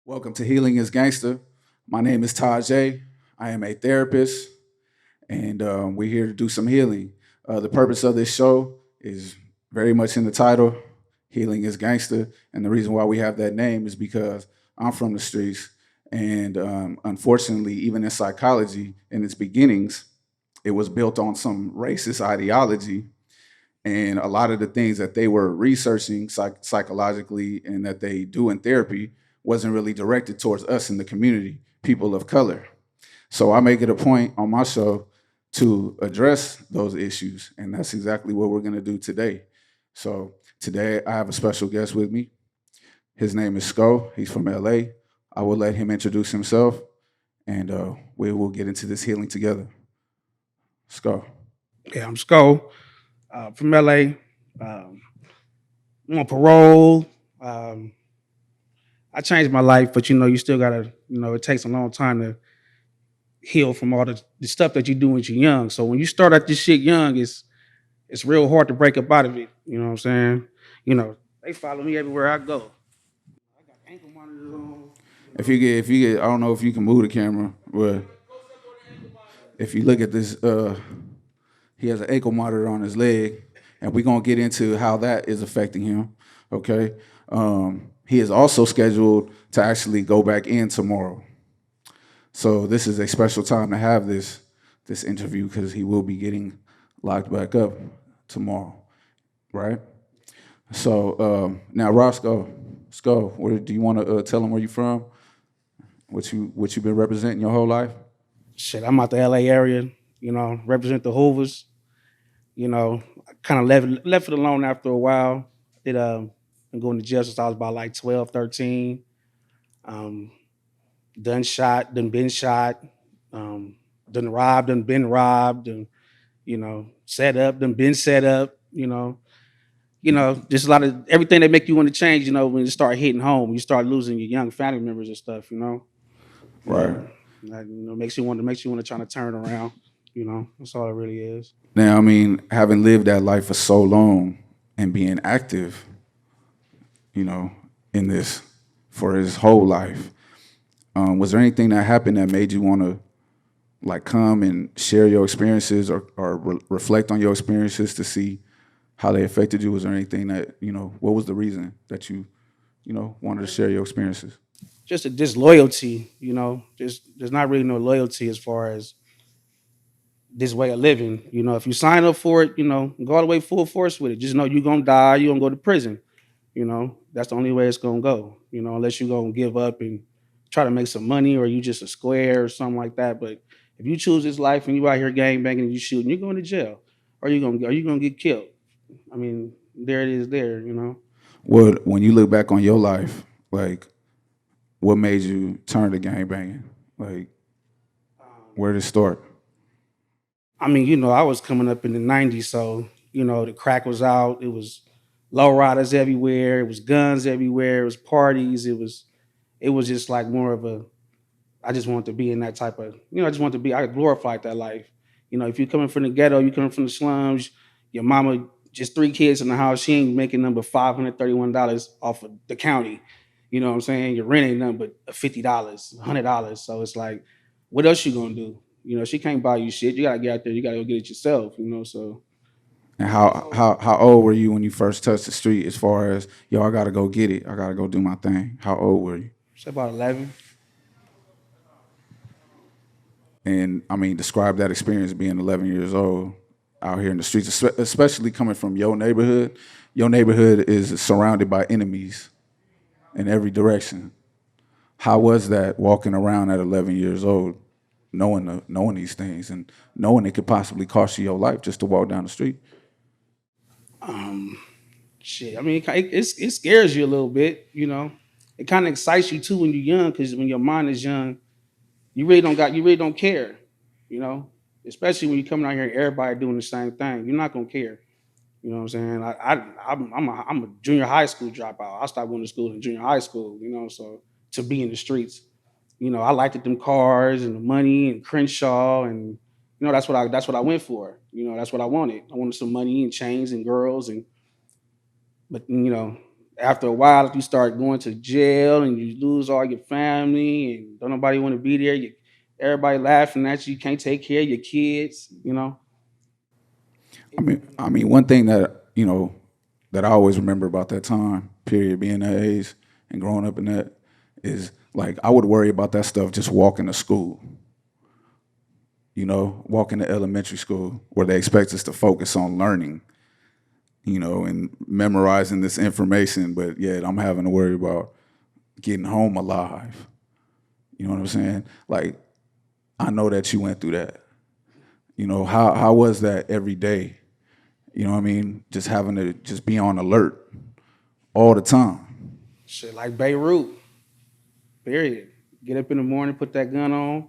Welcome to Healing Is Gangsta. My name is Taje. I am a therapist, and we're here to do some healing. The purpose of this show is very much in the title, Healing Is Gangsta, and the reason why we have that name is because I'm from the streets, and unfortunately, even in psychology, in its beginnings, it was built on some racist ideology, and a lot of the things that they were researching psychologically and that they do in therapy wasn't really directed towards us in the community, people of color. So I make it a point on my show to address those issues, and that's exactly what we're going to do today. So today I have a special guest with me. His name is Scoe. He's from LA. I will let him introduce himself, and we will get into this healing together. Scoe. Yeah, I'm Scoe from LA. I'm on parole. Um, I changed my life, but you still gotta, it takes a long time to heal from all the stuff that you do when you're young. So when you start at this shit young, it's real hard to break up out of it. You know what I'm saying? They follow me everywhere I go. I got ankle monitors on. If you get, I don't know if you can move the camera, but if you look at this, he has an ankle monitor on his leg, and we're gonna get into how that is affecting him. Okay, he is also scheduled to actually go back in tomorrow. So this is a special time to have this interview because he will be getting locked back up tomorrow, right? So now, Roscoe, where do you want to tell him where you from? What you been representing your whole life? Shit, I'm out the LA area. Represent the Hoovers. I kind of left it alone after a while. Did been going to jail since I was about like 12, 13. Um, done shot, done been shot, um, done robbed, done been robbed, and set up, done been set up. Just a lot of everything that make you want to change. When you start hitting home, you start losing your young family members and stuff. Right. That, makes you want to try to turn around. That's all it really is. Now, I mean, having lived that life for so long and being active, you know, in this for his whole life, was there anything that happened that made you want to like come and share your experiences or reflect on your experiences to see how they affected you? Was there anything that, what was the reason that you wanted to share your experiences? Just a disloyalty. Just there's not really no loyalty as far as this way of living. If you sign up for it, go all the way full force with it. Just know you're gonna die, you're gonna go to prison. That's the only way it's gonna go, unless you're gonna give up and try to make some money or you just a square or something like that. But if you choose this life and you out here gang banging and you shooting, you're going to jail. Or you gonna get killed. I mean, there it is there. What when you look back on your life, like what made you turn to gang banging? Like where did it start? I mean, I was coming up in the 90s, so the crack was out. It was low riders everywhere, it was guns everywhere, it was parties, it was just like more of a I just wanted to be in that type of, I just wanted to be, I glorified that life. If you're coming from the ghetto, you coming from the slums, your mama, just three kids in the house, she ain't making number $531 off of the county. You know what I'm saying? Your rent ain't nothing but $50, $100. So it's like, what else you gonna do? She can't buy you shit. You gotta get out there, you gotta go get it yourself, so And how old were you when you first touched the street? As far as yo, I gotta go get it. I gotta go do my thing. How old were you? it's about 11. And I mean, describe that experience being 11 years old out here in the streets, especially coming from your neighborhood. Your neighborhood is surrounded by enemies in every direction. How was that walking around at 11 years old, knowing these things and knowing it could possibly cost you your life just to walk down the street? Um, Shit, I mean, it scares you a little bit. It kind of excites you too when you're young, because when your mind is young, you really don't care. You know, Especially when you're coming out here and everybody doing the same thing, you're not gonna care. You know what I'm saying? I'm a junior high school dropout. I stopped going to school in junior high school. So to be in the streets, I liked them cars and the money and Crenshaw, and that's what I went for. That's what I wanted. I wanted some money and chains and girls, but After a while, if you start going to jail and you lose all your family and don't nobody want to be there, everybody laughing at you. You can't take care of your kids. I mean, one thing that that I always remember about that time period, being that age and growing up in that, is like I would worry about that stuff just walking to school. Walking to elementary school where they expect us to focus on learning, and memorizing this information, but yet I'm having to worry about getting home alive. You know what I'm saying? Like, I know that you went through that. How was that every day? You know what I mean? Just having to just be on alert all the time. Shit like Beirut, period. Get up in the morning, put that gun on,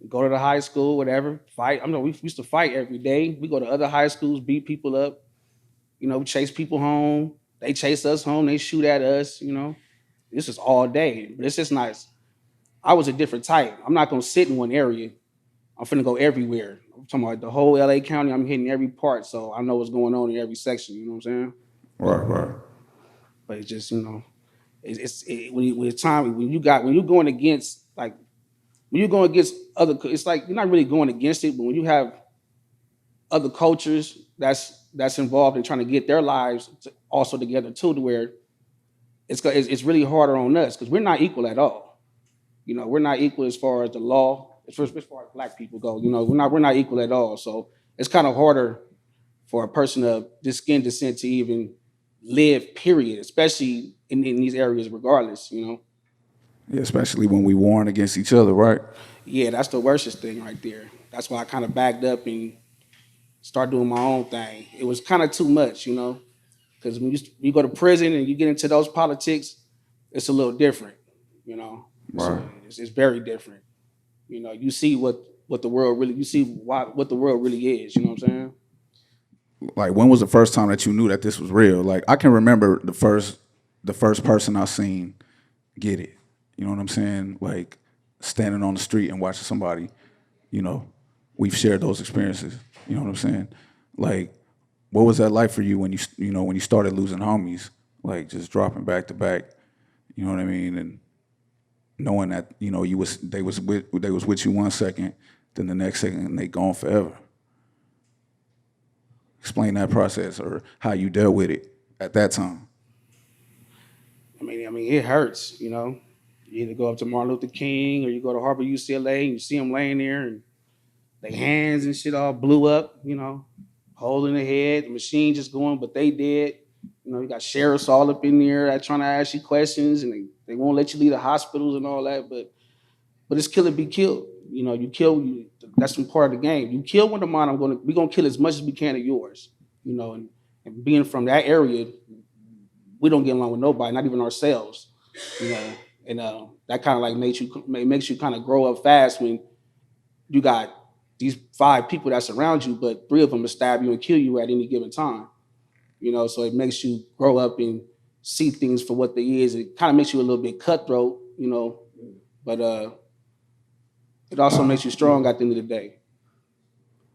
go to the high school, whatever, fight. We used to fight every day. We go to other high schools, beat people up, chase people home. They chase us home, they shoot at us. This is all day. But it's just nice. I was a different type. I'm not gonna sit in one area. I'm finna go everywhere. I'm talking about the whole LA County. I'm hitting every part, so I know what's going on in every section. You know what I'm saying? Right, right. But it's just when you're going against other, it's like you're not really going against it, but when you have other cultures that's involved in trying to get their lives also together too, to where it's really harder on us because we're not equal at all. We're not equal as far as the law, as far as black people go. We're not equal at all. So it's kind of harder for a person of this skin descent to even live, period, especially in these areas, regardless. Yeah, especially when we warn against each other, right? Yeah, that's the worstest thing right there. That's why I kind of backed up and started doing my own thing. It was kind of too much, because when you go to prison and you get into those politics, it's a little different, you know. Right. It's very different. You see what the world really, you see what the world really is. You know what I'm saying? Like, when was the first time that you knew that this was real? Like, I can remember the first person I seen get it. You know what I'm saying? Like, standing on the street and watching somebody. You know, we've shared those experiences. You know what I'm saying? Like, what was that like for you when you started losing homies, like just dropping back to back? You know what I mean? And knowing that they was with you 1 second, then the next second they gone forever. Explain that process or how you dealt with it at that time. I mean, it hurts. You either go up to Martin Luther King or you go to Harvard, UCLA, and you see them laying there and their hands and shit all blew up. Holding the head, the machine just going, but they did. You got sheriffs all up in there that trying to ask you questions, and they won't let you leave the hospitals and all that. But it's kill or be killed. You kill. That's one part of the game. You kill one of mine, we're gonna kill as much as we can of yours. And being from that area, we don't get along with nobody, not even ourselves. You know, and that kind of like makes you kind of grow up fast when you got these 5 people that surround you, but 3 of them will stab you and kill you at any given time. So it makes you grow up and see things for what they is. It kind of makes you a little bit cutthroat, but it also makes you strong at the end of the day.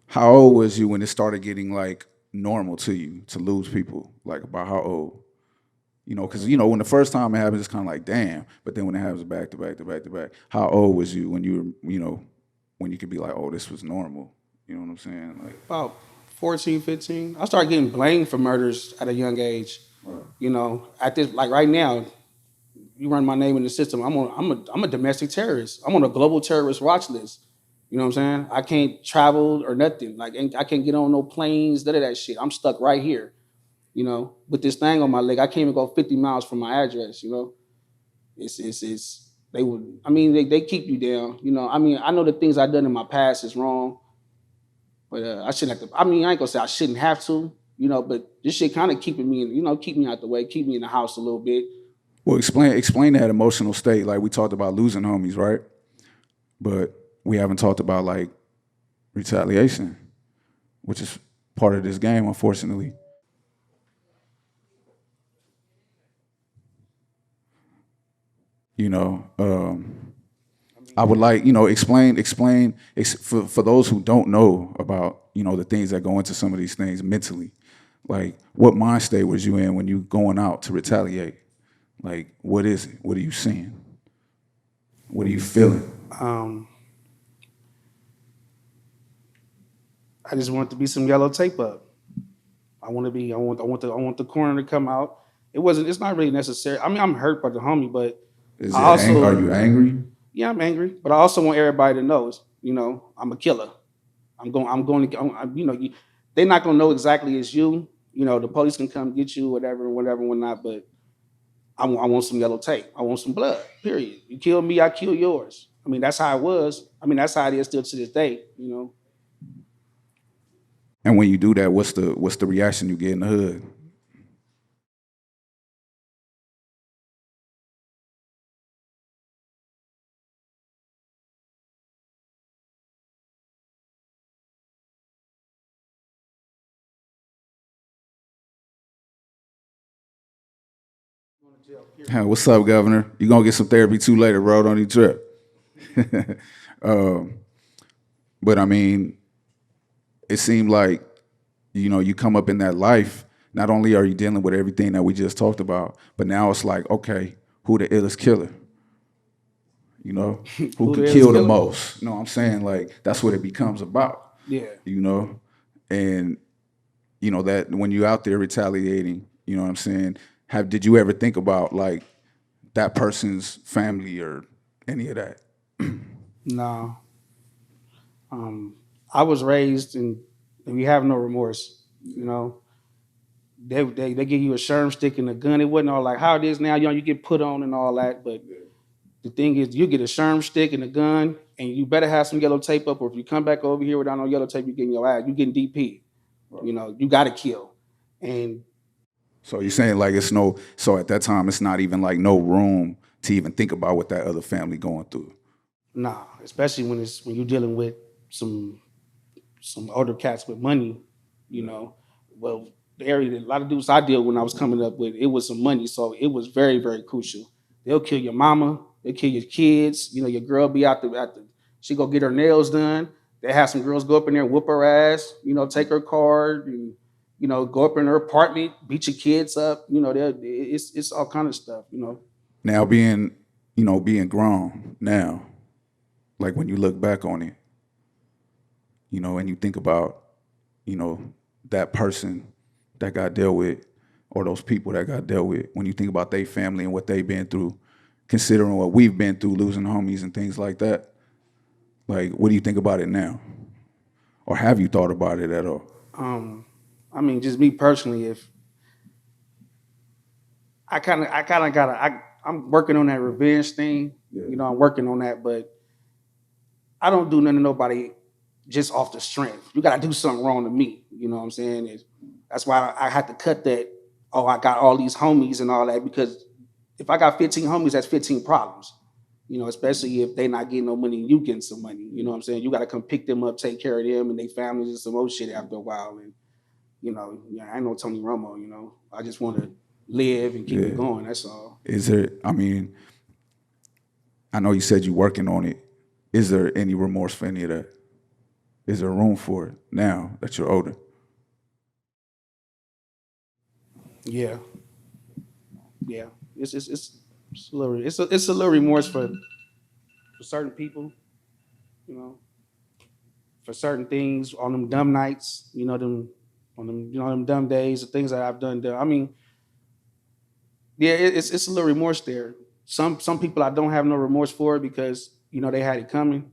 How old was you when it started getting like normal to you to lose people? Like, about how old? Because when the first time it happens, it's kind of like damn. But then when it happens back to back to back to back, how old was you when you were, when you could be like, oh, this was normal? You know what I'm saying? Like, About 14, 15. I started getting blamed for murders at a young age. At this, like right now, you run my name in the system. I'm a domestic terrorist. I'm on a global terrorist watch list. You know what I'm saying? I can't travel or nothing. Like, I can't get on no planes, none of that shit. I'm stuck right here. With this thing on my leg. I can't even go 50 miles from my address. It's they would. I mean, they keep you down. I know the things I've done in my past is wrong, but I shouldn't have to. I mean, I ain't gonna say I shouldn't have to. But this shit kind of keeping me in. Keep me out the way, keep me in the house a little bit. well, explain that emotional state. Like, we talked about losing homies, right? But we haven't talked about like retaliation, which is part of this game, unfortunately. You know, I would like, explain for those who don't know about, the things that go into some of these things mentally. Like, what mind state was you in when you going out to retaliate? Like, what is it? What are you seeing? What are you feeling? Um, I just want to be some yellow tape up. I want the corner to come out. It's not really necessary. I mean, I'm hurt by the homie, but Is I it? Are also, you angry? yeah, I'm angry, but I also want everybody to know, I'm a killer. They're not gonna know exactly it's you. The police can come get you, whatever, whatnot. But I want some yellow tape. I want some blood. Period. You kill me, I kill yours. I mean, that's how it was. I mean, that's how it is still to this day. And when you do that, what's the reaction you get in the hood? Hey, what's up, Governor? You gonna get some therapy too later, bro? Don't even trip. um, but I mean, it seemed like you come up in that life. Not only are you dealing with everything that we just talked about, but now it's like, okay, who the illest killer? Who Who could the hell is kill the killer? most? You know what I'm saying? Like that's what it becomes about. Yeah. You know, and that when you out there retaliating, you know what I'm saying? Did you ever think about like that person's family or any of that? No. I was raised and we have no remorse. They give you a sherm stick and a gun. It wasn't all like how it is now. You get put on and all that. But the thing is, you get a sherm stick and a gun, and you better have some yellow tape up. Or if you come back over here without no yellow tape, you getting your ass. You getting DP. You got to kill. And So you're saying like so at that time it's not even like no room to even think about what that other family going through. nah, especially when you're dealing with some older cats with money, you know. Well, the area that a lot of dudes I deal when I was coming up with, it was some money, so it was very, very crucial. They'll kill your mama, they'll kill your kids. Your girl be out the she go get her nails done. They have some girls go up in there and whoop her ass, take her card and go up in her apartment, beat your kids up. It's all kind of stuff. Now being grown now, like when you look back on it, and you think about, you know, that person that got dealt with or those people that got dealt with, when you think about their family and what they've been through, considering what we've been through, losing homies and things like that, like what do you think about it now? Or have you thought about it at all? I mean, just me personally, if I kind of gotta, I'm working on that revenge thing. Yeah. I'm working on that, but I don't do nothing to nobody just off the strength. You got to do something wrong to me. You know what I'm saying? That's why I had to cut that. Oh, I got all these homies and all that, because if I got 15 homies, that's 15 problems. Especially if they not getting no money and you getting some money. You know what I'm saying? You got to come pick them up, take care of them and their families and some old shit after a while. And I ain't no Tony Romo. I just want to live and keep it going. That's all. Is there, I mean, I know you said you're working on it. Is there any remorse for any of that? Is there room for it now that you're older? Yeah, yeah. It's a little remorse for certain people. You know, for certain things on them dumb nights. Them dumb days, the things that I've done. I mean, yeah, it's a little remorse there. Some people I don't have no remorse for because they had it coming,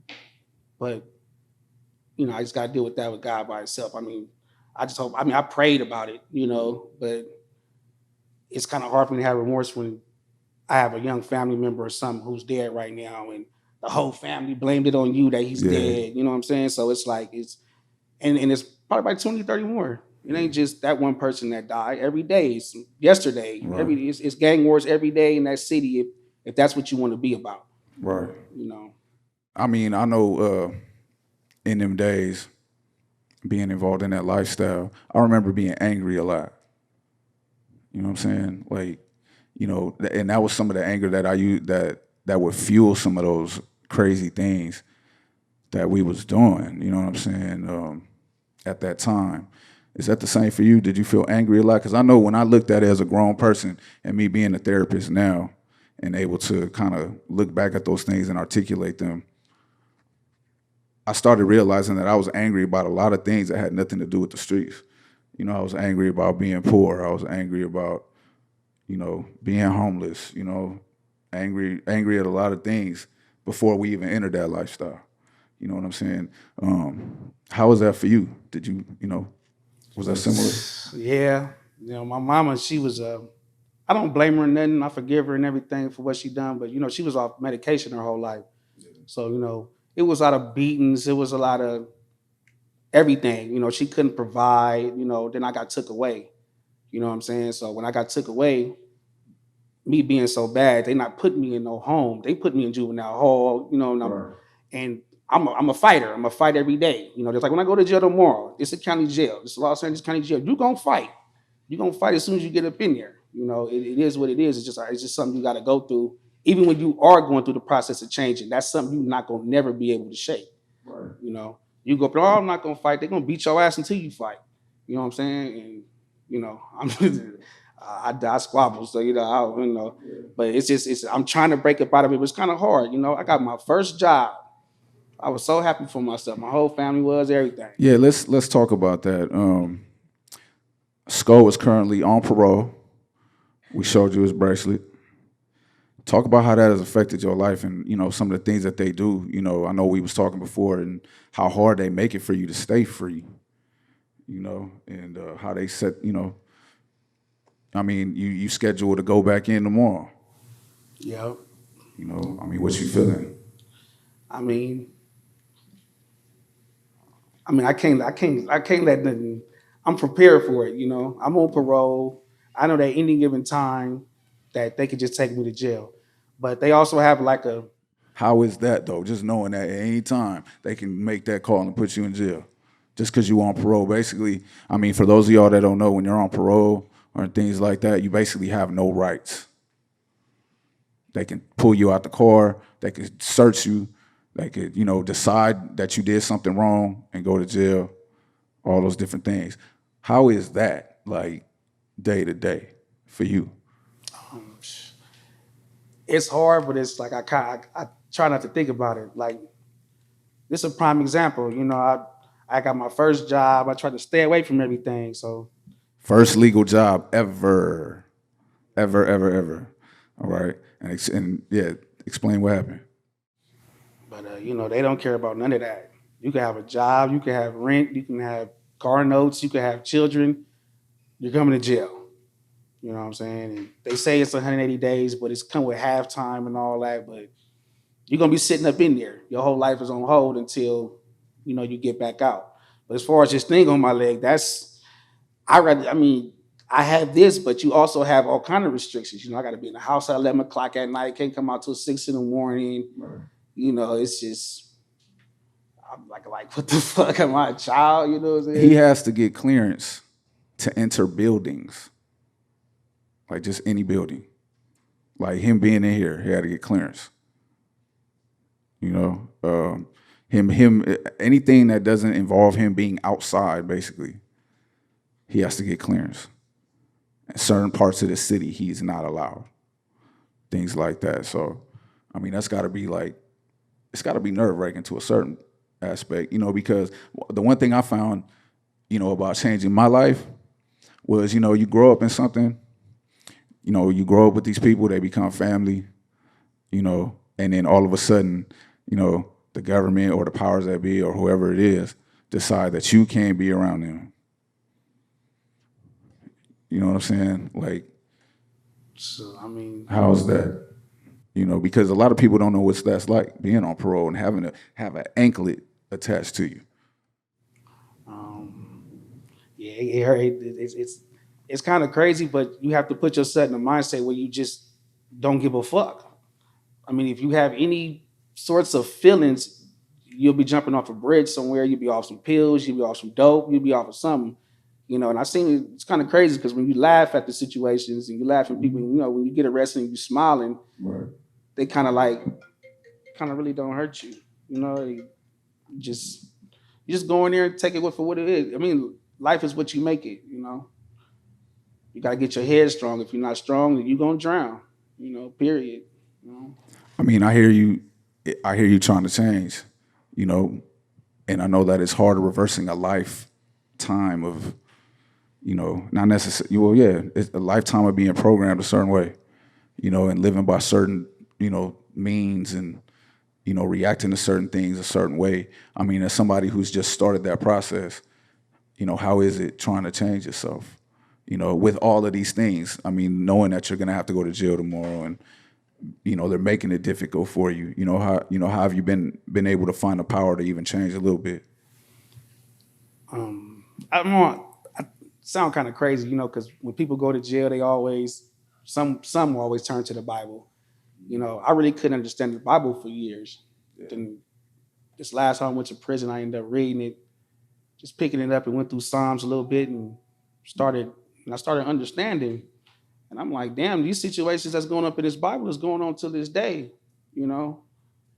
but I just got to deal with that with God by itself. I mean, I just hope. I mean, I prayed about it, but it's kind of hard for me to have remorse when I have a young family member or something who's dead right now, and the whole family blamed it on you that he's dead. You know what I'm saying? So it's like and it's probably about 20, 30 more. It ain't just that one person that died. Every day, it's yesterday. Right. It's gang wars every day in that city. If that's what you want to be about, Right. you know. I mean, I know in them days, being involved in that lifestyle, I remember being angry a lot. You know what I'm saying? Like, and that was some of the anger that I used that would fuel some of those crazy things that we was doing. You know what I'm saying? At that time, Is that the same for you? Did you feel angry a lot? Because I know when I looked at it as a grown person and me being a therapist now and able to kind of look back at those things and articulate them, I started realizing that I was angry about a lot of things that had nothing to do with the streets. You know, I was angry about being poor. I was angry about, being homeless, angry at a lot of things before we even entered that lifestyle. You know what I'm saying? How was that for you? Did you, was that similar? Yeah, my mama, she was. I don't blame her or nothing. I forgive her and everything for what she done, but she was off medication her whole life. So it was a lot of beatings. It was a lot of everything. She couldn't provide. Then I got took away. You know what I'm saying? So when I got took away, me being so bad, they not putting me in no home. They put me in juvenile hall. Right. And I'm a fighter. I'm a fight every day. Just like when I go to jail tomorrow, it's a county jail. It's Los Angeles County Jail. You gonna fight. You gonna fight as soon as you get up in there. It is what it is. It's just something you got to go through. Even when you are going through the process of changing, that's something you're not gonna never be able to shake. Right. You go, oh, I'm not gonna fight. They're gonna beat your ass until you fight. You know what I'm saying? And I'm I squabble, so but it's I'm trying to break up out of it, but it's kind of hard. I got my first job. I was so happy for myself. My whole family was everything. Yeah, let's talk about that. Scoe is currently on parole. We showed you his bracelet. Talk about how that has affected your life and some of the things that they do. I know we was talking before and how hard they make it for you to stay free. And how they set. I mean, you schedule to go back in tomorrow. Yep. What you feeling? I mean, I can't let nothing. I'm prepared for it. I'm on parole. I know that any given time that they could just take me to jail, but they also have like a. How is that though? Just knowing that at any time they can make that call and put you in jail, just because you on parole. Basically, for those of y'all that don't know, when you're on parole or things like that, you basically have no rights. They can pull you out the car. They could search you. They could, decide that you did something wrong and go to jail. All those different things. How is that like day to day for you? It's hard, but it's like I try not to think about it. Like this is a prime example. I got my first job. I tried to stay away from everything. So First legal job ever, ever, ever, ever. All right, and yeah, explain what happened. but they don't care about none of that. You can have a job, you can have rent, you can have car notes, you can have children. You're coming to jail. You know what I'm saying? And they say it's 180 days, but it's come with halftime and all that. But you're gonna be sitting up in there. Your whole life is on hold until you get back out. But as far as this thing on my leg, that's I have this, but you also have all kind of restrictions. I got to be in the house at 11 o'clock at night. Can't come out till 6 in the morning. Right. It's just I'm like what the fuck am I a child? You know what I'm saying? He has to get clearance to enter buildings, like just any building. Like him being in here, he had to get clearance. Him anything that doesn't involve him being outside, basically, he has to get clearance. In certain parts of the city, he's not allowed. Things like that. So, that's got to be it's got to be nerve wracking to a certain aspect, because the one thing I found, about changing my life was, you grow up in something, you grow up with these people, they become family, and then all of a sudden, the government or the powers that be or whoever it is decide that you can't be around them. You know what I'm saying? Like, So how's that? Because a lot of people don't know what that's like being on parole and having to have an anklet attached to you. yeah, it's kind of crazy, but you have to put yourself in a mindset where you just don't give a fuck. If you have any sorts of feelings, you'll be jumping off a bridge somewhere. You'll be off some pills. You'll be off some dope. You'll be off of something. And I seen it's kind of crazy because when you laugh at the situations and you laugh at people, when you get arrested and you smiling, Right. they kind of really don't hurt you. They just you just go in there and take it for what it is. life is what you make it. You know, you got to get your head strong. If you're not strong, then you're gonna drown. You know, period. You know? I mean, I hear you. I hear you trying to change. You know, and I know that it's hard reversing a lifetime of, you know, not necessarily. Well, yeah, it's a lifetime of being programmed a certain way. You know, and living by certain, you know, means and, you know, reacting to certain things a certain way. I mean, as somebody who's just started that process, you know, how is it trying to change yourself? You know, with all of these things. I mean, knowing that you're gonna have to go to jail tomorrow, and you know they're making it difficult for you. How have you been able to find the power to even change a little bit? I sound kind of crazy, you know, because when people go to jail, they always some will always turn to the Bible. You know, I really couldn't understand the Bible for years. Then this last time I went to prison, I ended up reading it, just picking it up and went through Psalms a little bit I started understanding. And I'm like, damn, these situations that's going up in this Bible is going on to this day, you know,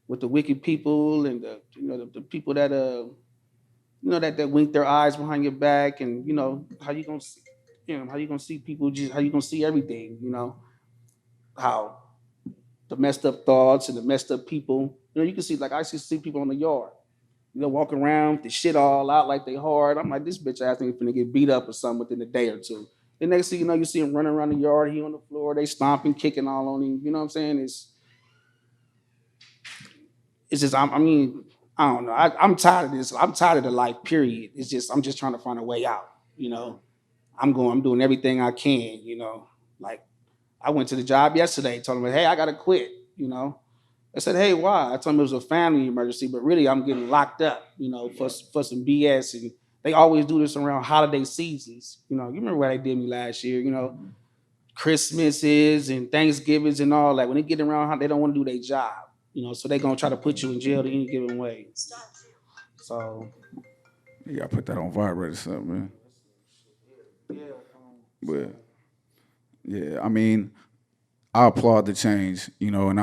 with the wicked people and the people that that wink their eyes behind your back, and how you gonna see people, just how you gonna see everything, you know, how the messed up thoughts and the messed up people, you know, you can see, like, I used to see people in the yard, you know, walking around with the shit all out like they hard. I'm like, this bitch ass nigga finna get beat up or something within a day or two. The next thing you know, you see him running around the yard, he on the floor, they stomping, kicking all on him. You know what I'm saying? It's just, I mean, I don't know. I'm tired of this. I'm tired of the life, period. It's just, I'm just trying to find a way out, you know. I'm doing everything I can, you know. Like, I went to the job yesterday, told them, hey, I gotta quit, you know. I said, hey, why? I told them it was a family emergency, but really I'm getting locked up, you know, for some BS. And they always do this around holiday seasons. You know, you remember what they did me last year, you know, Christmases and Thanksgivings and all that. When they get around, they don't want to do their job, you know, so they're going to try to put you in jail any given way. So. You got to put that on vibrate or something, man. But, yeah, I mean, I applaud the change, you know, and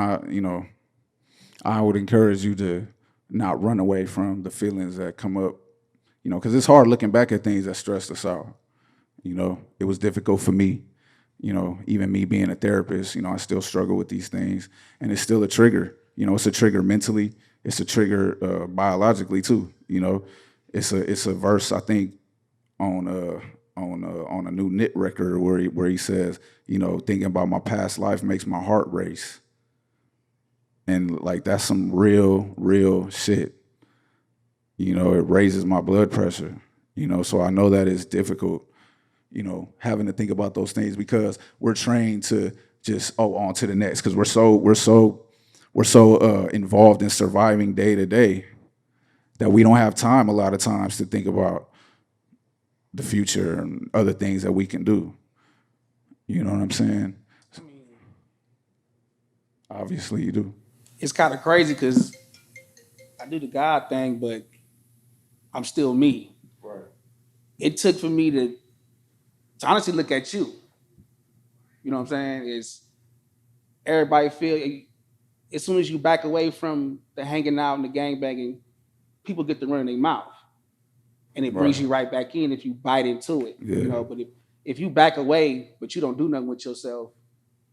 I would encourage you to not run away from the feelings that come up, you know, because it's hard looking back at things that stressed us out. You know, it was difficult for me, you know, even me being a therapist, you know, I still struggle with these things, and it's still a trigger. You know, it's a trigger mentally, it's a trigger biologically too. You know, it's a verse, I think, on a new knit record where he says, you know, thinking about my past life makes my heart race. And like, that's some real shit. You know, it raises my blood pressure. You know, so I know that it's difficult, you know, having to think about those things, because we're trained to just on to the next, because we're so involved in surviving day to day that we don't have time a lot of times to think about the future and other things that we can do. You know what I'm saying? I mean, obviously you do. It's kind of crazy because I do the God thing, but I'm still me. Right. It took for me to honestly look at you. You know what I'm saying? Is everybody feel, as soon as you back away from the hanging out and the gangbanging, people get to run their mouth. And it brings you right back in if you bite into it. Yeah. You know, but if you back away but you don't do nothing with yourself,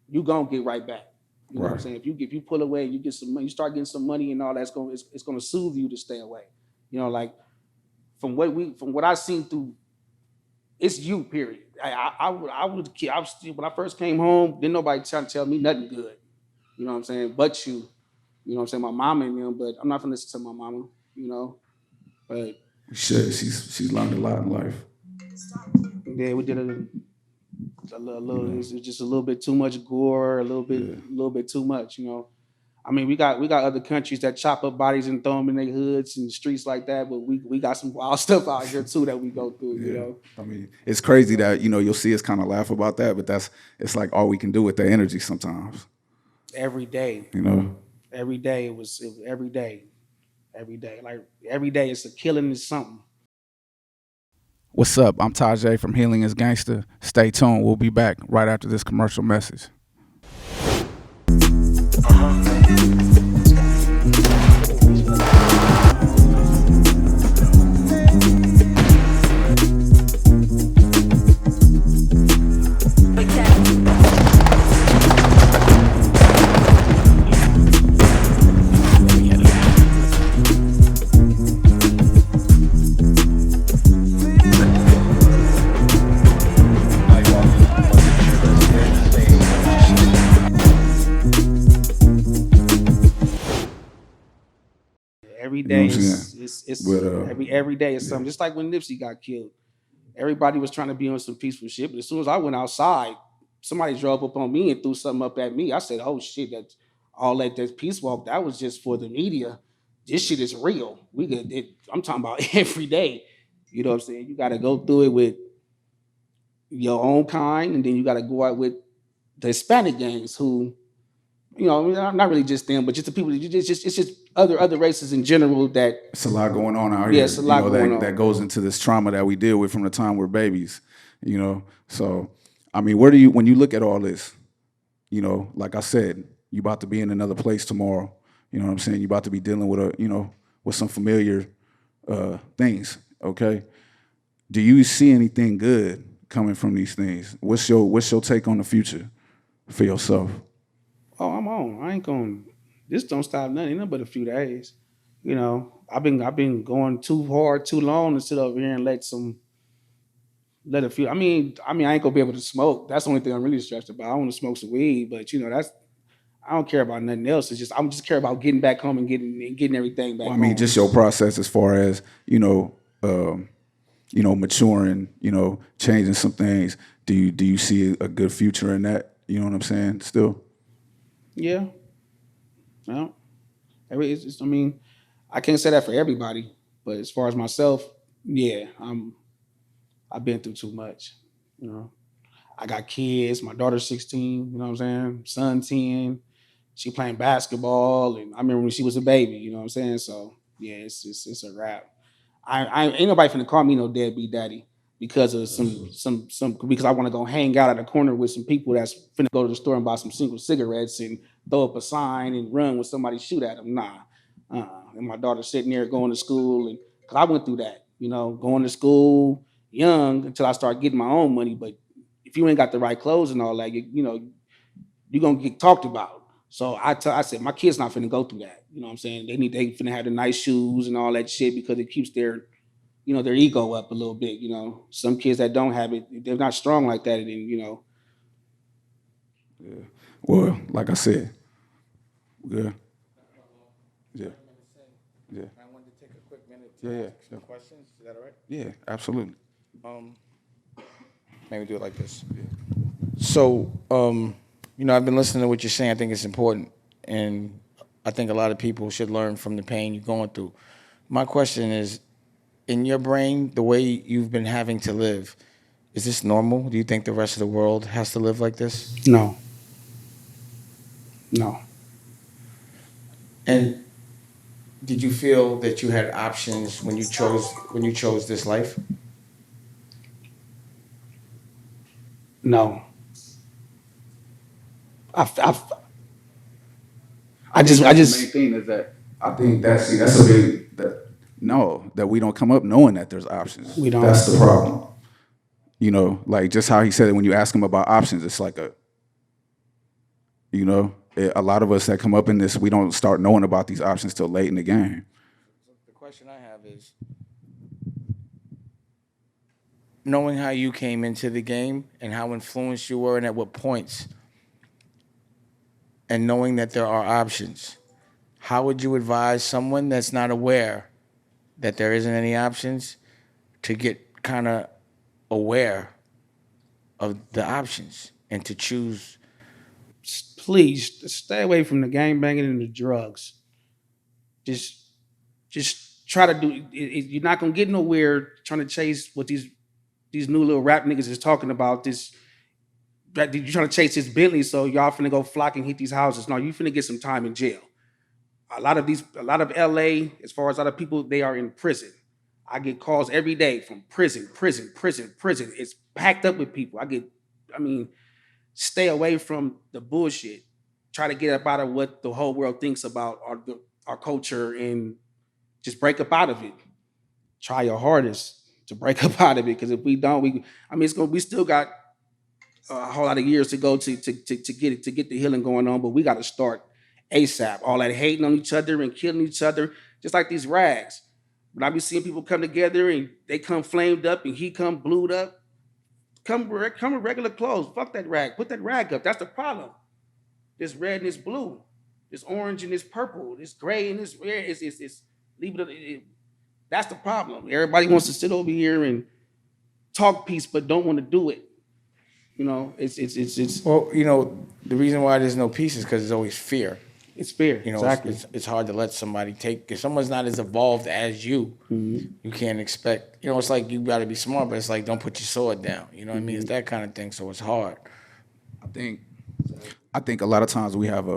you gonna get right back. You know what I'm saying? If you pull away, you get some money, you start getting some money and all that's it's gonna soothe you to stay away. You know, like from what I've seen through, it's you, period. I was still, when I first came home, didn't nobody trying to tell me nothing good. You know what I'm saying? But you. You know what I'm saying? My mama and them, but I'm not gonna listen to my mama, you know. But she's learned a lot in life. Yeah, we did a little. It's just a little bit too much gore, a little bit too much. You know, I mean, we got other countries that chop up bodies and throw them in their hoods and streets like that, but we got some wild stuff out here too that we go through. You know, I mean, it's crazy that, you know, you'll see us kind of laugh about that, but it's like all we can do with the energy sometimes. Every day, you know, every day it was every day. Like every day it's a killing is something. What's up? I'm Taje from Healing Is Gangsta. Stay tuned. We'll be back right after this commercial message. You know what day I'm saying? it's But every day is yeah, something. Just like when Nipsey got killed, everybody was trying to be on some peaceful shit. But as soon as I went outside, somebody drove up on me and threw something up at me. I said, "Oh shit, that all that peace walk that was just for the media. This shit is real. We could. I'm talking about every day. You know what I'm saying? You got to go through it with your own kind, and then you got to go out with the Hispanic gangs who, not really just them, but just the people. It's just other races in general that. it's a lot going on out Yeah, here. it's a lot going That on. goes into this trauma that we deal with from the time we're babies. So I mean, where do you when you look at all this? Like I said, you about to be in another place tomorrow. You know what I'm saying? You about to be dealing with with some familiar things. Okay. Do you see anything good coming from these things? What's your take on the future for yourself? Oh, I'm on. I ain't going. This don't stop nothing. Ain't nothing but a few days. I've been going too hard, too long to sit over here and let a few. I ain't gonna be able to smoke. That's the only thing I'm really stressed about. I want to smoke some weed, but that's I don't care about nothing else. I'm just care about getting back home and getting everything Well, I back mean, on. just your process as far as maturing, changing some things. Do you see a good future in that? You know what I'm saying? Still, Yeah. Well, I can't say that for everybody, but as far as myself, yeah, I've been through too much. You know, I got kids. My daughter's 16. You know what I'm saying? Son 10. She playing basketball, and I remember when she was a baby. You know what I'm saying? So yeah, it's a wrap. I ain't nobody finna call me no deadbeat daddy because of some because I want to go hang out at a corner with some people that's finna go to the store and buy some single cigarettes and throw up a sign and run when somebody shoot at them. Nah. And my daughter sitting there going to school, and cause I went through that, going to school young until I started getting my own money. But if you ain't got the right clothes and all that, you're gonna get talked about. So I said my kids not finna go through that. You know what I'm saying? They finna have the nice shoes and all that shit because it keeps their ego up a little bit. Some kids that don't have it, they're not strong like that, and yeah. Well, like I said, yeah, yeah, yeah, I wanted to take a quick minute to yeah, ask yeah, some questions. Is that all right? yeah, absolutely. Um, Maybe do it like this. So, I've been listening to what you're saying. I think it's important, and I think a lot of people should learn from the pain you're going through. My question is, in your brain, the way you've been having to live, is this normal? Do you think the rest of the world has to live like this? no, no, And did you feel that you had options when you chose this life? no. I, I, I I think just I that's the main just thing is that I think that's a big that we don't come up knowing that there's options. we don't. That's the problem. Like just how he said it when you ask him about options, it's like a lot of us that come up in this, we don't start knowing about these options till late in the game. The question I have is, knowing how you came into the game and how influenced you were and at what points, and knowing that there are options, how would you advise someone that's not aware that there isn't any options to get kind of aware of the options and to choose? Please stay away from the gang banging and the drugs. Just just try to do. You're not gonna get nowhere trying to chase what these new little rap niggas is talking about. You're trying to chase this Bentley, so y'all finna go flock and hit these houses. No, you finna get some time in jail. A lot of LA, as far as other people, they are in prison. I get calls every day from prison, prison, prison, prison. It's packed up with people. I mean, stay away from the bullshit. Try to get up out of what the whole world thinks about our culture and just break up out of it. Try your hardest to break up out of it. Because if we don't, we still got a whole lot of years to go to get the healing going on, but we got to start ASAP. All that hating on each other and killing each other, just like these rags. When I be seeing people come together and they come flamed up and he come blued up, come with regular clothes. Fuck that rag. Put that rag up. That's the problem. This red and this blue, this orange and this purple, this gray and this red. It's Leave it. That's the problem. Everybody wants to sit over here and talk peace, but don't want to do it. You know, it's Well, you know, the reason why there's no peace is because there's always fear. it's fair. You know, Exactly. it's hard to let somebody take, if someone's not as evolved as you, you can't expect, you know, it's like you got to be smart, but it's like, don't put your sword down. You know what I mean? It's that kind of thing. So it's hard. I think a lot of times we have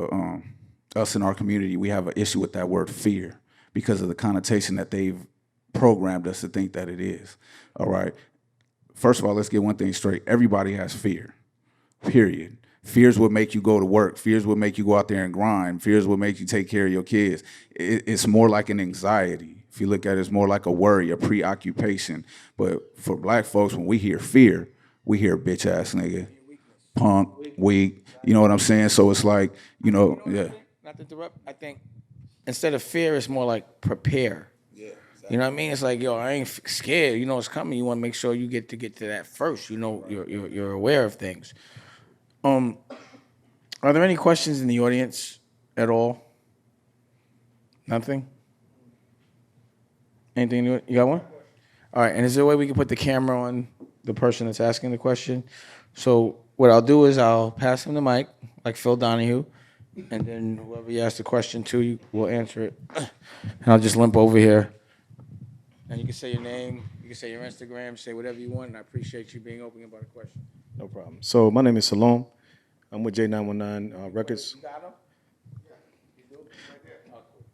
us in our community, we have an issue with that word fear because of the connotation that they've programmed us to think that it is. All right. First of all, let's get one thing straight. Everybody has fear, period. Fears will make you go to work. Fears will make you go out there and grind. Fears will make you take care of your kids. It's more like an anxiety. If you look at it, it's more like a worry, a preoccupation. But for black folks, when we hear fear, we hear bitch ass nigga, punk, weak. You know what I'm saying? So it's like, you know, yeah. Not to interrupt, I think instead of fear, it's more like prepare. You know what I mean? It's like, yo, I ain't scared. You know it's coming. You want to make sure you get to that first. You know, you're aware of things. Are there any questions in the audience at all? Nothing? Anything new? You got one? All right. And is there a way we can put the camera on the person that's asking the question? So what I'll do is I'll pass him the mic, like Phil Donahue, and then whoever you ask the question to, you will answer it. And I'll just limp over here. And you can say your name, you can say your Instagram, say whatever you want, and I appreciate you being open about a question. No problem. So my name is Salome. I'm with J919 Records. You got him?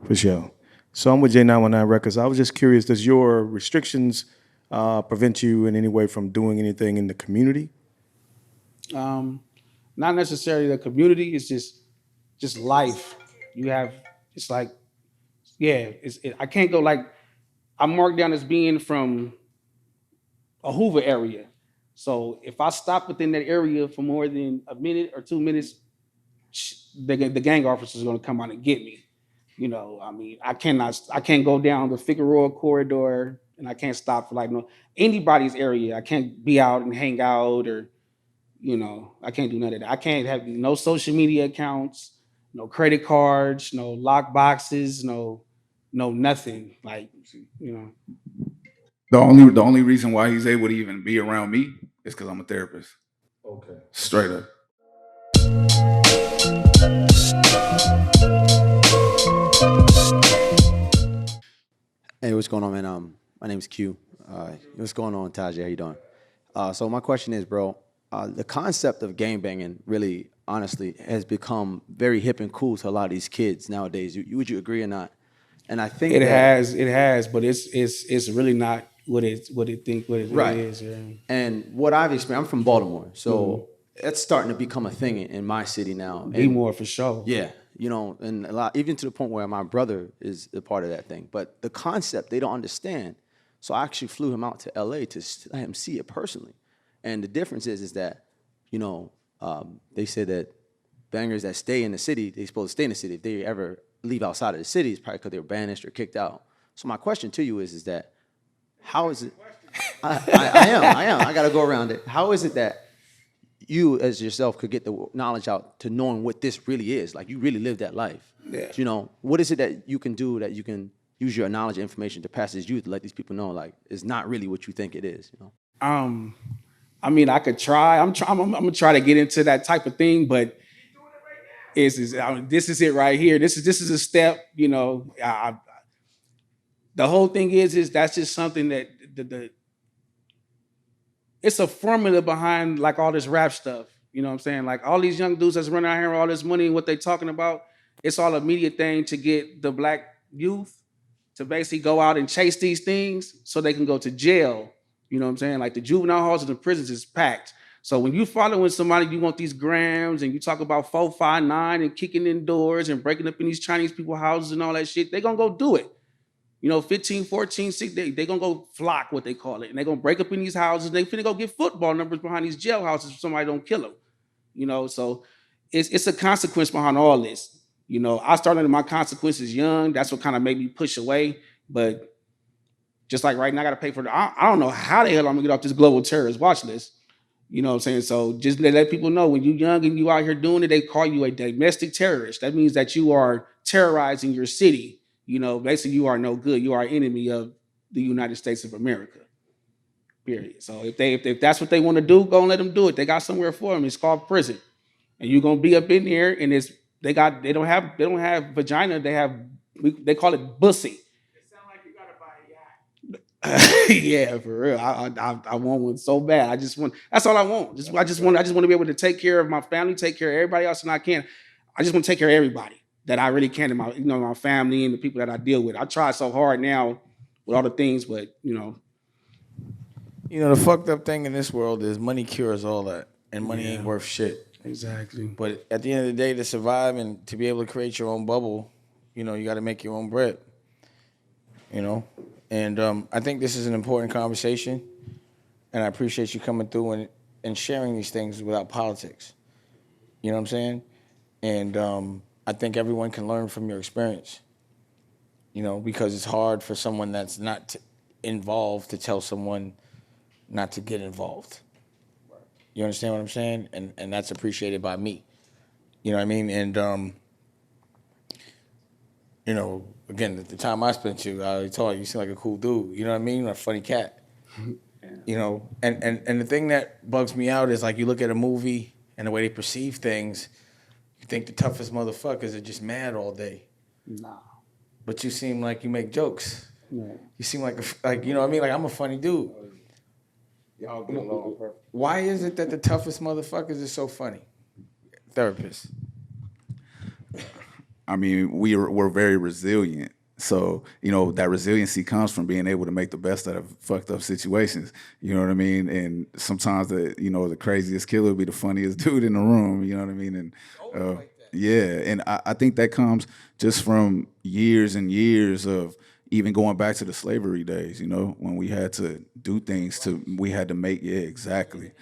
For sure. So I'm with J919 Records. I was just curious, does your restrictions prevent you in any way from doing anything in the community? Not necessarily the community. It's just life. You have. It's like, yeah. I can't go like. I'm marked down as being from a Hoover area. So if I stop within that area for more than a minute or 2 minutes, the gang officers are going to come out and get me. You know, I mean, I can't go down the Figueroa corridor, and I can't stop for like anybody's area. I can't be out and hang out, or, you know, I can't do none of that. I can't have no social media accounts, no credit cards, no lock boxes, no nothing. Like, you know. The only reason why he's able to even be around me is because I'm a therapist. Okay. Straight up. Hey, what's going on, man? My name's Q. What's going on, Taje? How you doing? So my question is, bro, the concept of gangbanging really, honestly, has become very hip and cool to a lot of these kids nowadays. Would you agree or not? And I think It has, but it's really not what it Right. is. Yeah. And what I've experienced, I'm from Baltimore, so it's starting to become a thing in my city now. Be more for sure. Yeah, you know, and a lot, even to the point where my brother is a part of that thing. But the concept they don't understand. So I actually flew him out to LA to let him see it personally. And the difference is that, you know, they said that bangers that stay in the city, they're supposed to stay in the city. If they ever leave outside of the city, it's probably because they were banished or kicked out. So my question to you is that, how is it? I am. I got to go around it. How is it that you as yourself could get the knowledge out to knowing what this really is? Like, you really live that life. Yeah. You know, what is it that you can do that you can use your knowledge and information to pass as youth to let these people know, like, it's not really what you think it is, you know? I mean, I could try. I'm gonna try to get into that type of thing, but this is it right here. This is a step. You know, the whole thing is that's just something that it's a formula behind like all this rap stuff. You know what I'm saying? Like all these young dudes that's running out here with all this money and what they talking about, it's all a media thing to get the black youth to basically go out and chase these things so they can go to jail. You know what I'm saying? Like the juvenile halls and the prisons is packed. So when you following somebody, you want these grams and you talk about 459 and kicking in doors and breaking up in these Chinese people houses and all that shit, they gonna go do it. You know, 15, 14, 16, they gonna go flock, what they call it. And they gonna break up in these houses. They finna go get football numbers behind these jailhouses if somebody don't kill them. You know, so it's a consequence behind all this. You know, I started my consequences young. That's what kind of made me push away. But just like right now, I got to pay for it. I don't know how the hell I'm gonna get off this global terrorist watch list. You know what I'm saying? So just let people know when you're young and you out here doing it, they call you a domestic terrorist. That means that you are terrorizing your city. basically you are no good. You are an enemy of the United States of America. Period. So if that's what they want to do, go and let them do it. They got somewhere for them. It's called prison, and you're gonna be up in there, and they don't have vagina. They call it bussy. Yeah, for real. I want one so bad. That's all I want. I just want to be able to take care of my family, take care of everybody else, and I can. I just want to take care of everybody that I really can in my family and the people that I deal with. I try so hard now with all the things, but The fucked up thing in this world is money cures all that, and money ain't worth shit. exactly. But at the end of the day, to survive and to be able to create your own bubble, you got to make your own bread. And I think this is an important conversation, and I appreciate you coming through and sharing these things without politics. You know what I'm saying? And I think everyone can learn from your experience, because it's hard for someone that's not involved to tell someone not to get involved. You understand what I'm saying? And that's appreciated by me. You know what I mean? And, again, the time I spent you, I already told you seem like a cool dude. You know what I mean? You're a funny cat. And the thing that bugs me out is, like, you look at a movie and the way they perceive things, you think the toughest motherfuckers are just mad all day. Nah. But you seem like you make jokes. Yeah. You seem like you know what I mean? Like, I'm a funny dude. Y'all get along perfect. Why is it that the toughest motherfuckers are so funny? Therapists. I mean, we're very resilient. So, that resiliency comes from being able to make the best out of fucked up situations. You know what I mean? And sometimes the craziest killer will be the funniest dude in the room. You know what I mean? And yeah, and I think that comes just from years and years of even going back to the slavery days, when we had to do things we had to make, yeah, exactly.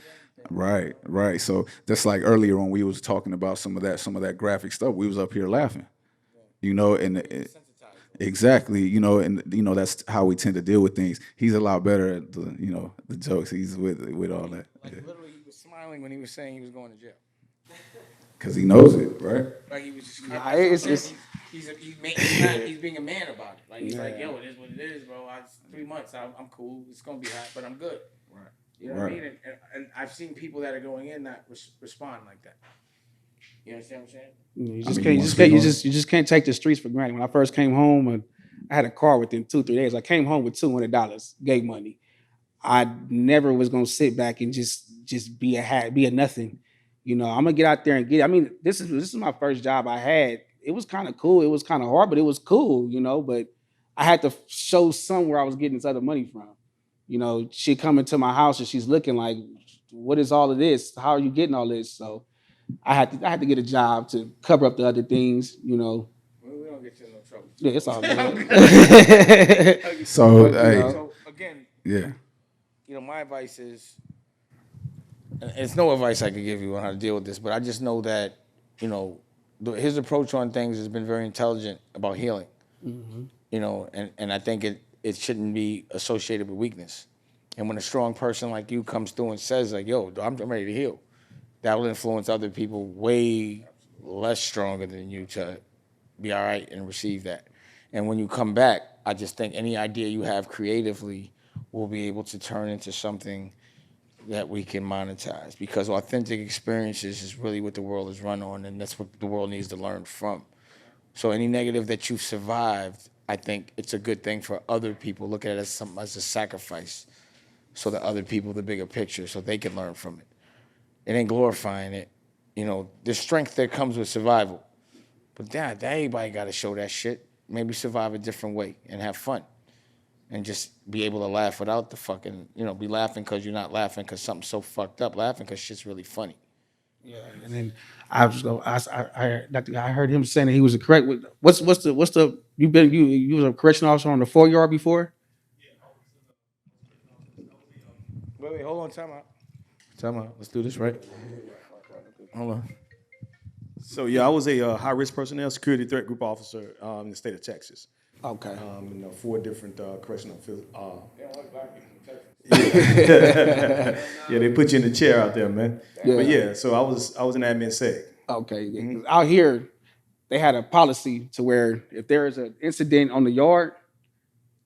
Right. So that's like earlier when we was talking about some of that graphic stuff, we was up here laughing, exactly, and that's how we tend to deal with things. He's a lot better at the jokes. He's with all that. Like, literally, he was smiling when he was saying he was going to jail. Because he knows it, right? Like, he was just... Nah, it's he's being a man about it. Like, he's like, yo, it is what it is, bro. 3 months, I'm cool. It's going to be hot, but I'm good. Right. You know what I mean? And I've seen people that are going in not respond like that. You understand what I'm saying? You just can't take the streets for granted. When I first came home, and I had a car within 2-3 days. I came home with $200, gave money. I never was gonna sit back and just be a nothing. I'm gonna get out there and get it. I mean, this is my first job I had. It was kind of cool. It was kind of hard, but it was cool, but I had to show somewhere I was getting this other money from. She coming to my house and she's looking like, what is all of this? How are you getting all this? So I had to get a job to cover up the other things, We don't get you in no trouble. Yeah, it's all good. So, So, again, yeah. My advice is, and it's no advice I could give you on how to deal with this, but I just know that, his approach on things has been very intelligent about healing. Mm-hmm. And I think it shouldn't be associated with weakness. And when a strong person like you comes through and says, like, yo, I'm ready to heal, that will influence other people way less stronger than you to be all right and receive that. And when you come back, I just think any idea you have creatively will be able to turn into something that we can monetize, because authentic experiences is really what the world is run on, and that's what the world needs to learn from. So any negative that you've survived, I think it's a good thing for other people. Look at it as a sacrifice, so that other people, the bigger picture, so they can learn from it. It ain't glorifying it. There's strength that comes with survival. But that everybody got to show that shit. Maybe survive a different way and have fun. And just be able to laugh without the fucking, be laughing because you're not laughing because something's so fucked up. Laughing because shit's really funny. Yeah, and then I heard him saying that he was a correct. What's the you was a correction officer on the 4-yard before? Wait, hold on, time out. Let's do this right. Hold on. So yeah, I was a high risk personnel security threat group officer in the state of Texas. Okay. 4 different correctional. Yeah, they put you in the chair out there, man. Yeah. But yeah, so I was an admin seg. Okay. Out here, they had a policy to where if there is an incident on the yard,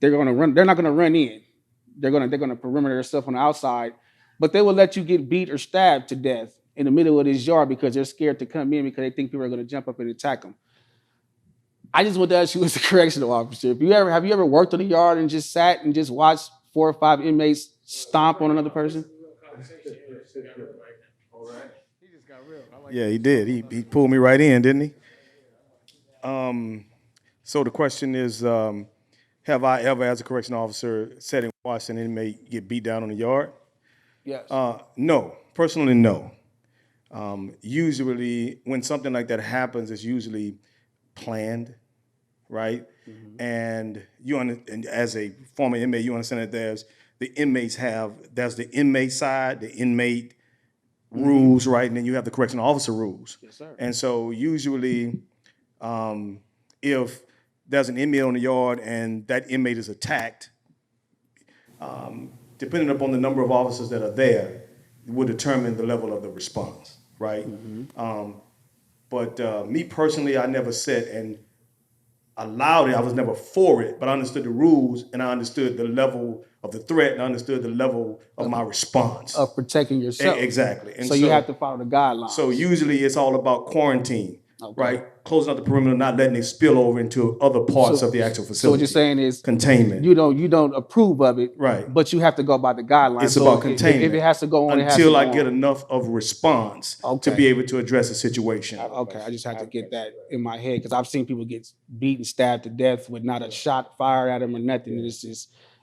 they're going to run. They're not going to run in. They're going to perimeter themselves on the outside, but they will let you get beat or stabbed to death in the middle of this yard because they're scared to come in because they think people are going to jump up and attack them. I just want to ask you as a correctional officer, have you ever worked on the yard and just sat and just watched 4 or 5 inmates stomp on another person? Yeah, he did. He pulled me right in, didn't he? So the question is, have I ever, as a correctional officer, sat and watched an inmate get beat down on the yard? Yes. No, personally, no. Usually, when something like that happens, it's usually planned, right? Mm-hmm. And as a former inmate, you understand that there's the inmate side, the inmate rules, right? And then you have the correctional officer rules. Yes, sir. And so usually, if there's an inmate on the yard and that inmate is attacked, depending upon the number of officers that are there, will determine the level of the response, right? Mm-hmm. But me personally, I never sat and allowed it. I was never for it, but I understood the rules and I understood the level of the threat and I understood the level of my response. Of protecting yourself. Exactly. And so you have to follow the guidelines. So usually it's all about quarantine, okay. right? Closing out the perimeter, not letting it spill over into other parts of the actual facility. So what you're saying is containment. You don't approve of it, right? But you have to go by the guidelines. It's about containment. If it has to go on, until I get enough of response to be able to address the situation. Okay, I just have to get that in my head because I've seen people get beaten, stabbed to death with not a shot fired at them or nothing.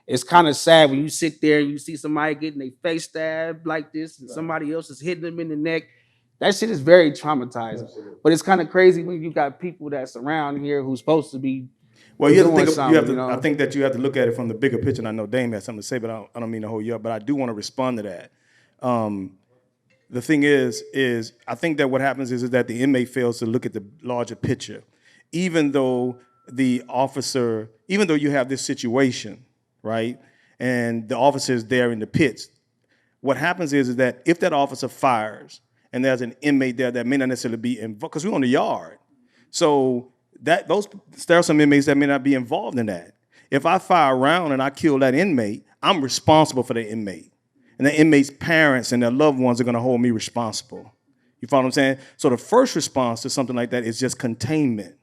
It's kind of sad when you sit there and you see somebody getting their face stabbed like this and somebody else is hitting them in the neck. That shit is very traumatizing. Absolutely. But it's kind of crazy when you got people that's around here who's supposed to be. Well, you have to think. I think that you have to look at it from the bigger picture. And I know Dame has something to say, but I don't mean to hold you up. But I do want to respond to that. The thing is I think that what happens is that the inmate fails to look at the larger picture. Even though you have this situation, right, and the officer is there in the pits, what happens is that if that officer fires and there's an inmate there that may not necessarily be involved, because we're on the yard. So there are some inmates that may not be involved in that. If I fire a round and I kill that inmate, I'm responsible for the inmate. And the inmate's parents and their loved ones are going to hold me responsible. You follow what I'm saying? So the first response to something like that is just containment.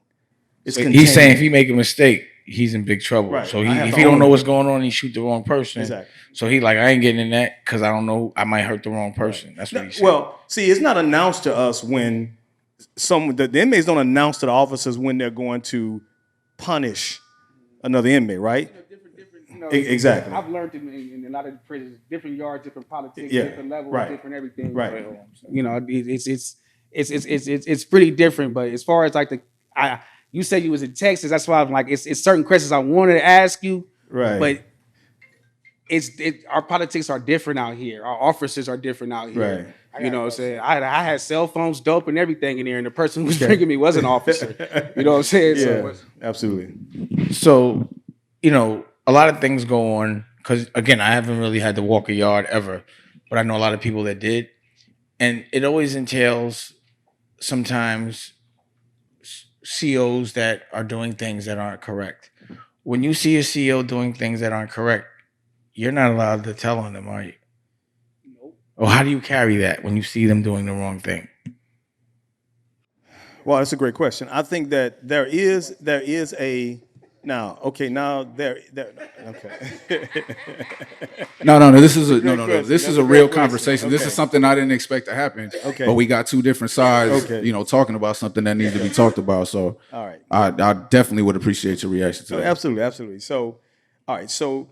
He's saying if he make a mistake, he's in big trouble. Right. So if he don't know what's going on, he shoot the wrong person. Exactly. So he I ain't getting in that because I don't know, I might hurt the wrong person. Right. That's what he said. Well, see, it's not announced to us when the inmates don't announce to the officers when they're going to punish another inmate, right? Exactly. I've learned in a lot of prisons, different yards, different politics, different levels, different everything. Right. It's pretty different. But as far as you said you was in Texas, that's why I'm like, it's certain questions I wanted to ask you. Right. But our politics are different out here. Our officers are different out here. Right. You know what I'm saying? I had cell phones, dope, and everything in there, and the person who was bringing me was an officer. You know what I'm saying? Yeah, absolutely. So, a lot of things go on because, again, I haven't really had to walk a yard ever, but I know a lot of people that did. And it always entails sometimes COs that are doing things that aren't correct. When you see a CO doing things that aren't correct, you're not allowed to tell on them, are you? Nope. Or how do you carry that when you see them doing the wrong thing? Well, that's a great question. I think that there is a now. Okay, now there. Okay. No. This is a real conversation. Okay. This is something I didn't expect to happen. Okay. But we got two different sides. Okay. Talking about something that needs to be talked about. So, all right. I definitely would appreciate your reaction to that. Absolutely. So, all right. So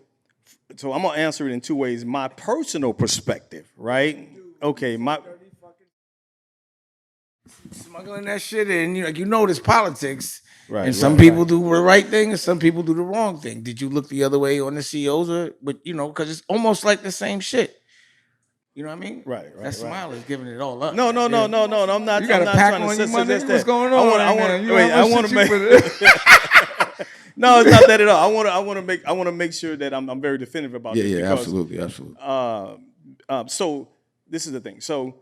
I'm gonna answer it in two ways. My personal perspective, right? Okay. Smuggling that shit in, there's politics. Right, and some people do the right thing and some people do the wrong thing. Did you look the other way on the COs? But because it's almost like the same shit. You know what I mean? Right. That smile is giving it all up. No. I'm not. You got a pack on your money? What's going on? I want to make. No, it's not that at all. I want to make sure that I'm very definitive about this. Yeah, absolutely. So this is the thing. So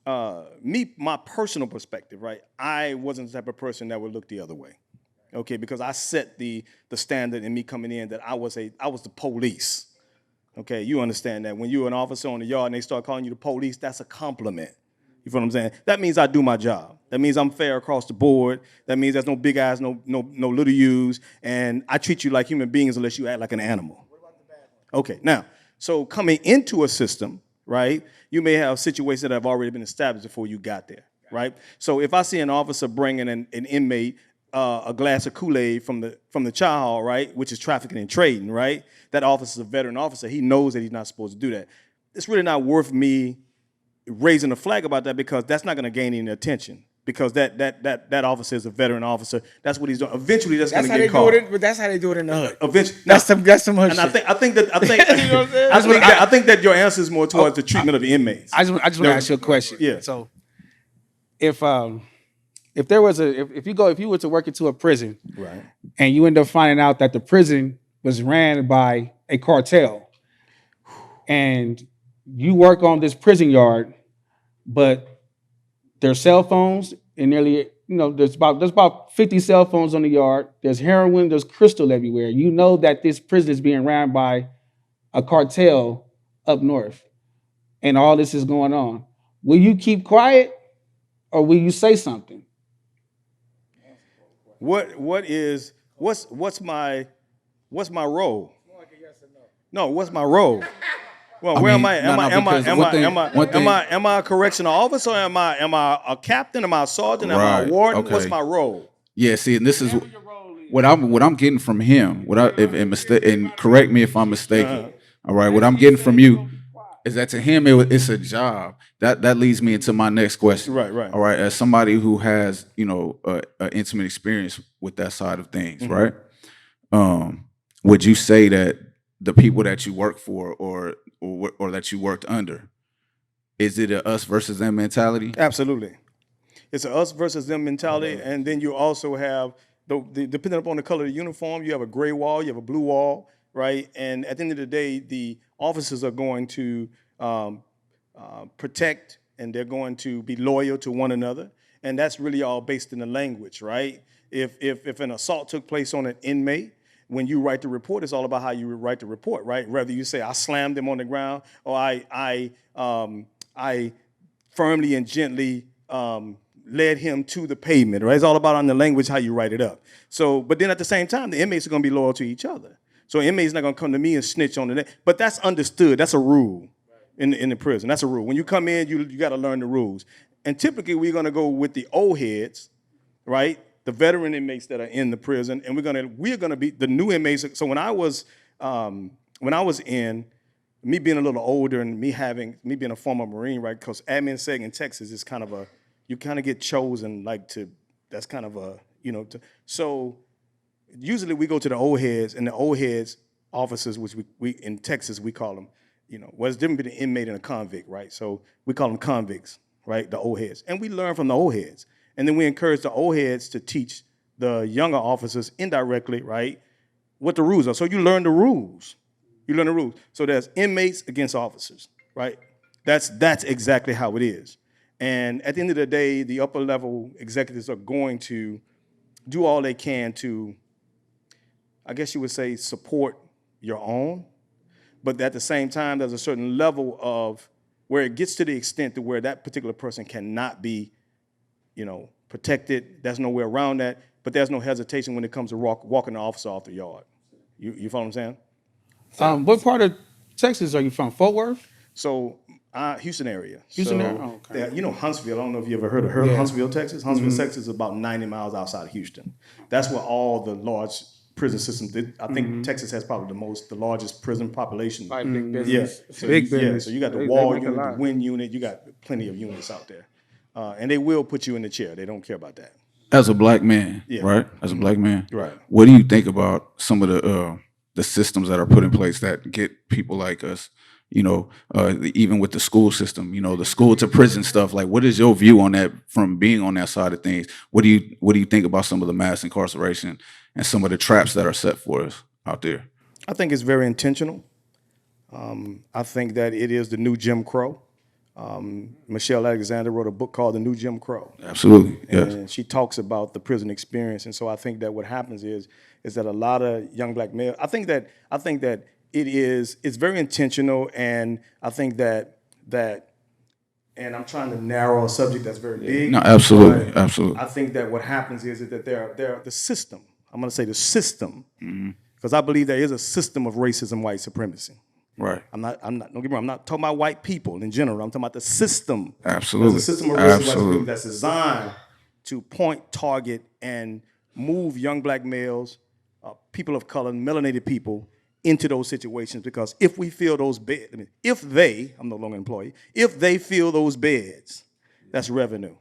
my personal perspective, right? I wasn't the type of person that would look the other way, okay? Because I set the standard in me coming in that I was the police, okay? You understand that when you're an officer on the yard and they start calling you the police, that's a compliment. You feel what I'm saying? That means I do my job. That means I'm fair across the board. That means there's no big eyes, no little U's, and I treat you like human beings unless you act like an animal. Okay, now, so coming into a system, right, you may have situations that have already been established before you got there, right? So if I see an officer bringing an inmate a glass of Kool-Aid from the chow hall, right, which is trafficking and trading, right, that officer's a veteran officer. He knows that he's not supposed to do that. It's really not worth me raising a flag about that because that's not going to gain any attention. Because that officer is a veteran officer. That's what he's doing. Eventually, that's going to get caught. But that's how they do it in the hood. Eventually, that's some hood and shit. I think that your answer is more towards the treatment of the inmates. I just want to ask you a question. Yeah. So, if there was if you were to work into a prison, right, and you end up finding out that the prison was ran by a cartel, and you work on this prison yard, but there's cell phones and nearly, there's about 50 cell phones on the yard. There's heroin, there's crystal everywhere. You know that this prison is being ran by a cartel up north, and all this is going on. Will you keep quiet, or will you say something? What's my role? No, what's my role? Well, where am I? Am I a correctional officer? Or am I a captain? Am I a sergeant? Am I a warden? Okay. What's my role? Yeah, see, and this is what I'm getting from him. And correct me if I'm mistaken. All right, what I'm getting from you is that to him it's a job. That leads me into my next question. Right. All right, as somebody who has an intimate experience with that side of things, right? Would you say that the people that you work for or that you worked under, is it a us versus them mentality? Absolutely. It's a us versus them mentality, and then you also have, depending upon the color of the uniform, you have a gray wall, you have a blue wall, right? And at the end of the day, the officers are going to protect, and they're going to be loyal to one another, and that's really all based in the language, right? If an assault took place on an inmate, when you write the report, it's all about how you write the report, right? Whether you say I slammed him on the ground or I firmly and gently led him to the pavement, right? It's all about on the language how you write it up. So, but then at the same time, the inmates are going to be loyal to each other. So inmates not going to come to me and snitch on the next. But that's understood. That's a rule in the prison. That's a rule. When you come in, you got to learn the rules. And typically, we're going to go with the old heads, right? The veteran inmates that are in the prison, and we're gonna be the new inmates. So when I was in, me being a little older and me being a former Marine, right? Because admin seg in Texas is kind of you kind of get chosen that's kind of so usually we go to the old heads, and the old heads officers, which we in Texas we call them, what's different between an inmate and a convict, right? So we call them convicts, right? The old heads, and we learn from the old heads. And then we encourage the old heads to teach the younger officers indirectly, right, what the rules are. So you learn the rules. So there's inmates against officers, right? That's exactly how it is. And at the end of the day, the upper level executives are going to do all they can to, I guess you would say, support your own. But at the same time, there's a certain level of where it gets to the extent to where that particular person cannot be protected. There's no way around that, but there's no hesitation when it comes to walking the officer off the yard. You follow what I'm saying? What part of Texas are you from? Fort Worth? So, Houston area. Houston area? Oh, okay. Huntsville, I don't know if you ever heard of Huntsville, Texas. Huntsville, Texas is about 90 miles outside of Houston. That's where all the large prison systems, I think Texas has probably the largest prison population. Like big business. Yeah. So Big business. So you got the wall unit, the wind unit, you got plenty of units out there. And they will put you in the chair. They don't care about that. As a black man, Yeah. right? As a black man, Right. What do you think about some of the systems that are put in place that get people like us, even with the school system, the school to prison stuff? Like, what is your view on that from being on that side of things? What do you think about some of the mass incarceration and some of the traps that are set for us out there? I think it's very intentional. I think that it is the new Jim Crow. Michelle Alexander wrote a book called The New Jim Crow. Absolutely, yes. And she talks about the prison experience. And so I think that what happens is that a lot of young black males, I think that it's very intentional, and I think that and I'm trying to narrow a subject that's very big. No, absolutely, absolutely. I think that what happens is that they're the system. I'm going to say the system, because I believe there is a system of racism, white supremacy. Right. I'm not, don't get me wrong, I'm not talking about white people in general. I'm talking about the system. Absolutely. There's a system of racism that's designed to point, target, and move young black males, people of color, melanated people into those situations, because if we fill those beds, I'm no longer an employee, if they fill those beds, that's revenue.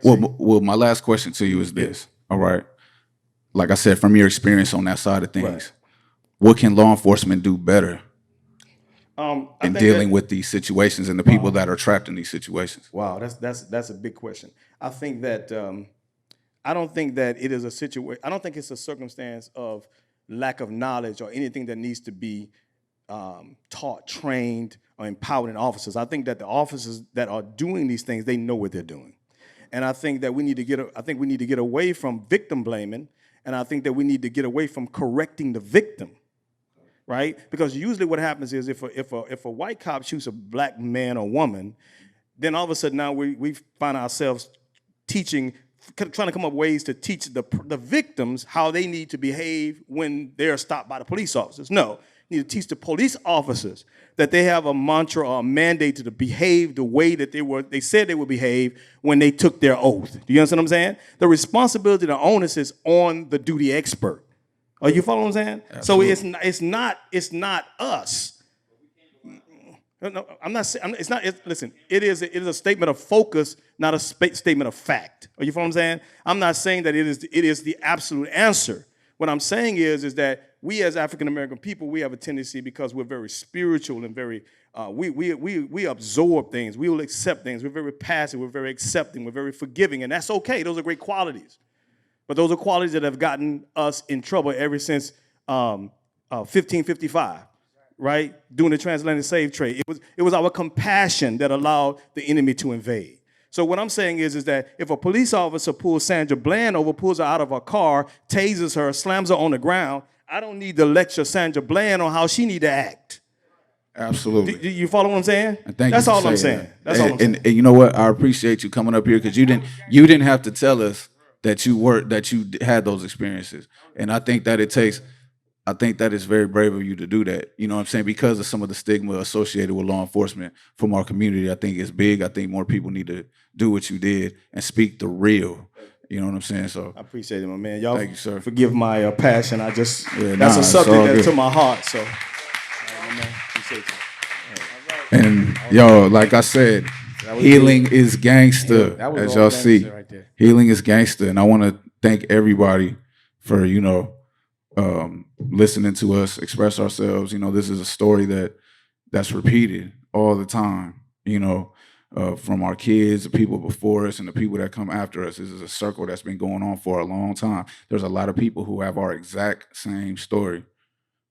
Well, my last question to you is this, all right? Like I said, from your experience on that side of things, what can law enforcement do better in dealing with these situations and the people that are trapped in these situations? Wow, that's a big question. I think that I don't think that it is a situation. I don't think it's a circumstance of lack of knowledge or anything that needs to be taught, trained, or empowered in officers. I think that the officers that are doing these things, they know what they're doing, and I think that we need to get away from victim blaming, and I think that we need to get away from correcting the victim. Right? Because usually what happens is if a white cop shoots a black man or woman, then all of a sudden now we find ourselves trying to come up with ways to teach the victims how they need to behave when they're stopped by the police officers. No, you need to teach the police officers that they have a mantra or a mandate to behave the way that they said they would behave when they took their oath. Do you understand what I'm saying? The responsibility, the onus is on the duty expert. Are you following what I'm saying? Absolutely. So it's not us. No, I'm not saying it's not. Listen, it is a statement of focus, not a statement of fact. Are you following what I'm saying? I'm not saying that it is the absolute answer. What I'm saying is that we as African American people, we have a tendency, because we're very spiritual and very we absorb things, we will accept things. We're very passive, we're very accepting, we're very forgiving, and that's okay. Those are great qualities. But those are qualities that have gotten us in trouble ever since 1555, right? During the transatlantic slave trade. It was our compassion that allowed the enemy to invade. So what I'm saying is that if a police officer pulls Sandra Bland over, pulls her out of her car, tases her, slams her on the ground, I don't need to lecture Sandra Bland on how she need to act. Absolutely. Do you follow what I'm saying? That's all I'm saying. That's all I'm saying. And you know what? I appreciate you coming up here, because you didn't have to tell us that you had those experiences. And I think that it's very brave of you to do that. You know what I'm saying? Because of some of the stigma associated with law enforcement from our community, I think it's big. I think more people need to do what you did and speak the real. You know what I'm saying? So I appreciate it, my man. Y'all, thank you, sir. Forgive my passion. That's a subject that's to my heart. So, my man, appreciate you. And yo, like I said, healing is gangsta, as y'all see. Right there. Healing is gangsta, and I want to thank everybody for listening to us express ourselves. This is a story that's repeated all the time. From our kids, the people before us, and the people that come after us. This is a circle that's been going on for a long time. There's a lot of people who have our exact same story,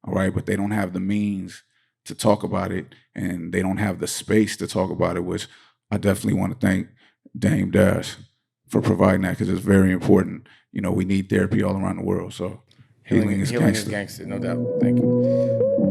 all right, but they don't have the means to talk about it, and they don't have the space to talk about it, which I definitely want to thank Dame Dash for providing that, because it's very important. We need therapy all around the world. So healing is gangster. No doubt. Thank you.